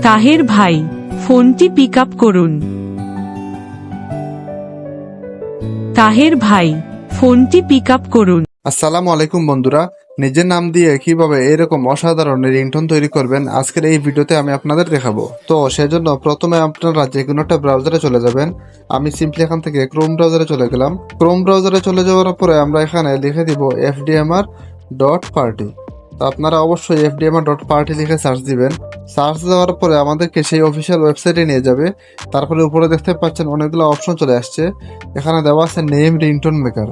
তাহের ভাই, ফোনটি pick up করুন। তাহের ভাই, ফোনটি পিক আপ করুন। আসসালামু আলাইকুম বন্ধুরা, নিজের নাম দিয়ে কিভাবে এরকম অসাধারণ রিংটোন তৈরি করবেন আজকের এই ভিডিওতে আমি আপনাদের দেখাবো। তো সেজন্য প্রথমে আপনারা যে কোনো একটা ব্রাউজারে চলে যাবেন। আমি সিম্পলি এখান থেকে ক্রোম ব্রাউজারে চলে গেলাম। ক্রোম ব্রাউজারে চলে যাওয়ার পরে আমরা এখানে লিখে দিব fdmr.party। তো আপনারা অবশ্যই fdmr.party লিখে সার্চ দিবেন। সার্চ দেওয়ার পরে আমাদেরকে সেই অফিসিয়াল ওয়েবসাইটে নিয়ে যাবে। তারপরে উপরে দেখতে পাচ্ছেন অনেকগুলো অপশন চলে আসছে। এখানে দেওয়া আছে নেম রিংটোন মেকার।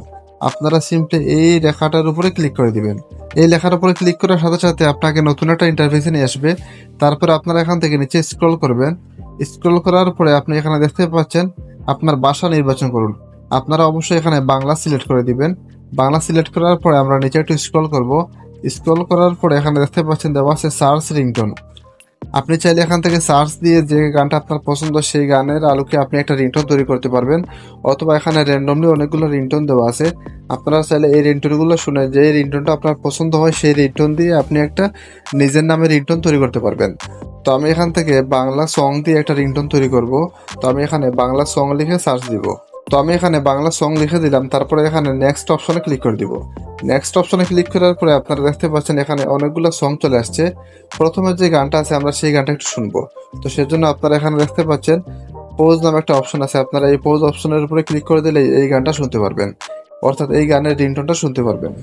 আপনারা সিম্পলি এই লেখাটার উপরে ক্লিক করে দিবেন। এই লেখার উপরে ক্লিক করার সাথে সাথে আপনাকে নতুন একটা ইন্টারফেসে নিয়ে আসবে। তারপর আপনারা এখান থেকে নিচে স্ক্রল করবেন। স্ক্রল করার পরে আপনি এখানে দেখতে পাচ্ছেন আপনার ভাষা নির্বাচন করুন। আপনারা অবশ্যই এখানে বাংলা সিলেক্ট করে দিবেন। বাংলা সিলেক্ট করার পরে আমরা নিচে একটু স্ক্রল করব। স্ক্রল করার পরে এখানে দেখতে পাচ্ছেন দেওয়া আছে সার্চ রিংটোন। আপনি চাইলে এখান থেকে সার্চ দিয়ে যে গানটা আপনার পছন্দ সেই গানের আলোকে আপনি একটা রিংটোন তৈরি করতে পারবেন। অথবা এখানে র্যান্ডমলি অনেকগুলো রিংটোন দেওয়া আছে। আপনারা চাইলে এই রিংটোনগুলো শুনে যে রিংটোনটা আপনার পছন্দ হয় সেই রিংটোন দিয়ে আপনি একটা নিজের নামে রিংটোন তৈরি করতে পারবেন। তো আমি এখান থেকে বাংলা সং দিয়ে একটা রিংটোন তৈরি করব। তো আমি এখানে বাংলা সং লিখে সার্চ দিব। তো আমি এখানে বাংলা সং লিখে দিলাম। তারপরে এখানে নেক্সট অপশনে ক্লিক করে দিব। নেক্সট অপশনে ক্লিক করার পরে আপনারা দেখতে পাচ্ছেন এখানে অনেকগুলো সং চলে আসছে। প্রথমে যে গানটা আছে আমরা সেই গানটা একটু শুনবো। তো সেজন্য আপনারা এখানে দেখতে পাচ্ছেন পোজ নামে একটা অপশন আছে। আপনারা এই পোজ অপশনের উপরে ক্লিক করে দিলে এই গানটা শুনতে পারবেন, অর্থাৎ এই গানের রিংটোনটা শুনতে পারবেন।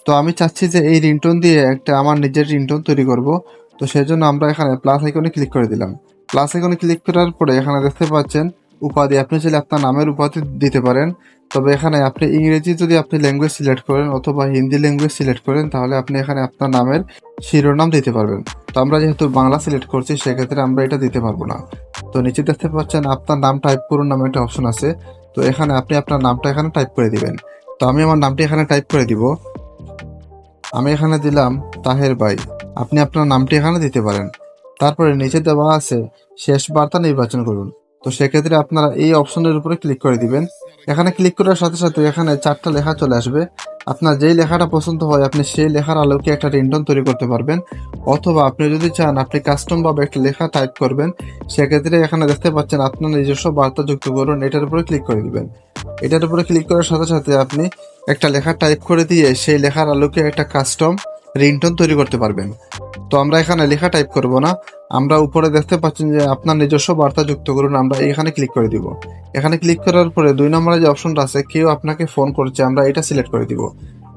তো আমি চাচ্ছি যে এই রিংটোন দিয়ে একটা আমার নিজের রিংটোন তৈরি করব। তো সেজন্য আমরা এখানে প্লাস আইকনে ক্লিক করে দিলাম। প্লাস আইকনে ক্লিক করার পরে এখানে দেখতে পাচ্ছেন উপাধি। আপনি চাইলে আপনার নামের উপাধি দিতে পারেন। তবে এখানে আপনি ইংরেজি যদি আপনি ল্যাঙ্গুয়েজ সিলেক্ট করেন অথবা হিন্দি ল্যাঙ্গুয়েজ সিলেক্ট করেন তাহলে আপনি এখানে আপনার নামের শিরোনাম দিতে পারবেন। তো আমরা যেহেতু বাংলা সিলেক্ট করছি সেক্ষেত্রে আমরা এটা দিতে পারবো না। তো নিচে দেখতে পাচ্ছেন আপনার নাম টাইপ করুন নামে একটা অপশন আছে। তো এখানে আপনি আপনার নামটা এখানে টাইপ করে দিবেন। তো আমি আমার নামটি এখানে টাইপ করে দিব। আমি এখানে দিলাম তাহের ভাই। আপনি আপনার নামটি এখানে দিতে পারেন। তারপরে নিচে দেওয়া আছে শেষ বার্তা নির্বাচন করুন। তো সেক্ষেত্রে আপনারা এই অপশনের উপরে ক্লিক করে দিবেন। এখানে ক্লিক করার সাথে সাথে এখানে 4টা লেখা চলে আসবে। আপনার যেই লেখাটা পছন্দ হয় আপনি সেই লেখার আলোকে একটা রিংটোন তৈরি করতে পারবেন। অথবা আপনি যদি চান আপনি কাস্টম ভাবে একটা লেখা টাইপ করবেন, সেক্ষেত্রে এখানে দেখতে পাচ্ছেন আপনার নিজস্ব বার্তা যুক্ত করুন, এটার উপরে ক্লিক করে দিবেন। এটার উপরে ক্লিক করার সাথে সাথে আপনি একটা লেখা টাইপ করে দিয়ে সেই লেখার আলোকে একটা কাস্টম রিংটোন তৈরি করতে পারবেন। তো আমরা এখানে লেখা টাইপ করব না, আমরা উপরে দেখতে পাচ্ছেন যে আপনার নিজস্ব বার্তা যুক্ত করুন, আমরা এখানে ক্লিক করে দিব। এখানে ক্লিক করার পরে 2 নম্বরে যে অপশনটা আছে কেউ আপনাকে ফোন করছে, আমরা এটা সিলেক্ট করে দিব।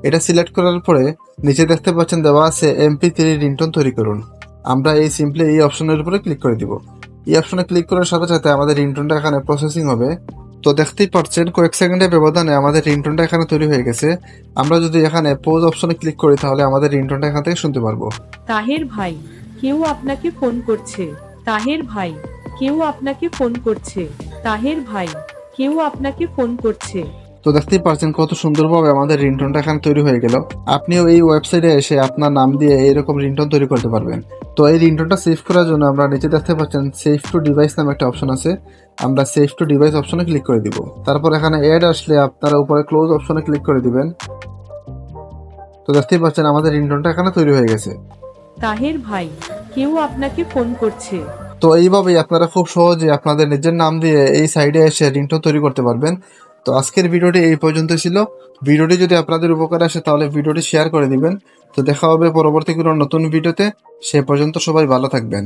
এটা সিলেক্ট করার পরে নিচে দেখতে পাচ্ছেন দেওয়া আছে MP3 রিংটোন তৈরি করুন। আমরা এই সিম্পলি এই অপশনের উপরে ক্লিক করে দিব। এই অপশনে ক্লিক করার সাথে সাথে আমাদের রিংটোনটা এখানে প্রসেসিং হবে। তো দেখতেই পাচ্ছেন কয়েক সেকেন্ডের ব্যবধানে আমাদের রিংটোনটা এখানে তৈরি হয়ে গেছে। আমরা যদি এখানে পোজ অপশনে ক্লিক করি তাহলে আমাদের রিংটোনটা এখান থেকে শুনতে পারবো। তাহের ভাই, কেউ আপনাকে ফোন করছে। তাহের ভাই, কেউ আপনাকে ফোন করছে। তাহের ভাই, কেউ আপনাকে ফোন করছে। তো দেখতেই পাচ্ছেন কত সুন্দরভাবে আমাদের রিংটোনটা এখানে তৈরি হয়ে গেল। আপনিও এই ওয়েবসাইটে এসে আপনার নাম দিয়ে এইরকম রিংটোন তৈরি করতে পারবেন। তো এই রিংটোনটা সেভ করার জন্য আমরা নিচে দেখতে পাচ্ছেন সেভ টু ডিভাইস নামে একটা অপশন আছে। আমরা সেভ টু ডিভাইস অপশনে ক্লিক করে দিব। তারপর এখানে অ্যাড আসলে আপনারা উপরে ক্লোজ অপশনে ক্লিক করে দিবেন। তো দেখতেই পাচ্ছেন আমাদের রিংটোনটা এখানে তৈরি হয়ে গেছে। তাহের ভাই, কেউ আপনাকে ফোন করছে। তো এইভাবেই আপনারা খুব সহজে আপনাদের নিজের নাম দিয়ে এই সাইডে এসে রিংটোন তৈরি করতে পারবেন। তো আজকের ভিডিওটি এই পর্যন্ত ছিল। ভিডিওটি যদি আপনাদের উপকার আসে তাহলে ভিডিওটি শেয়ার করে দিবেন। তো দেখা হবে পরবর্তী কোনো নতুন ভিডিওতে। সে পর্যন্ত সবাই ভালো থাকবেন।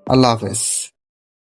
আল্লাহ হাফেজ।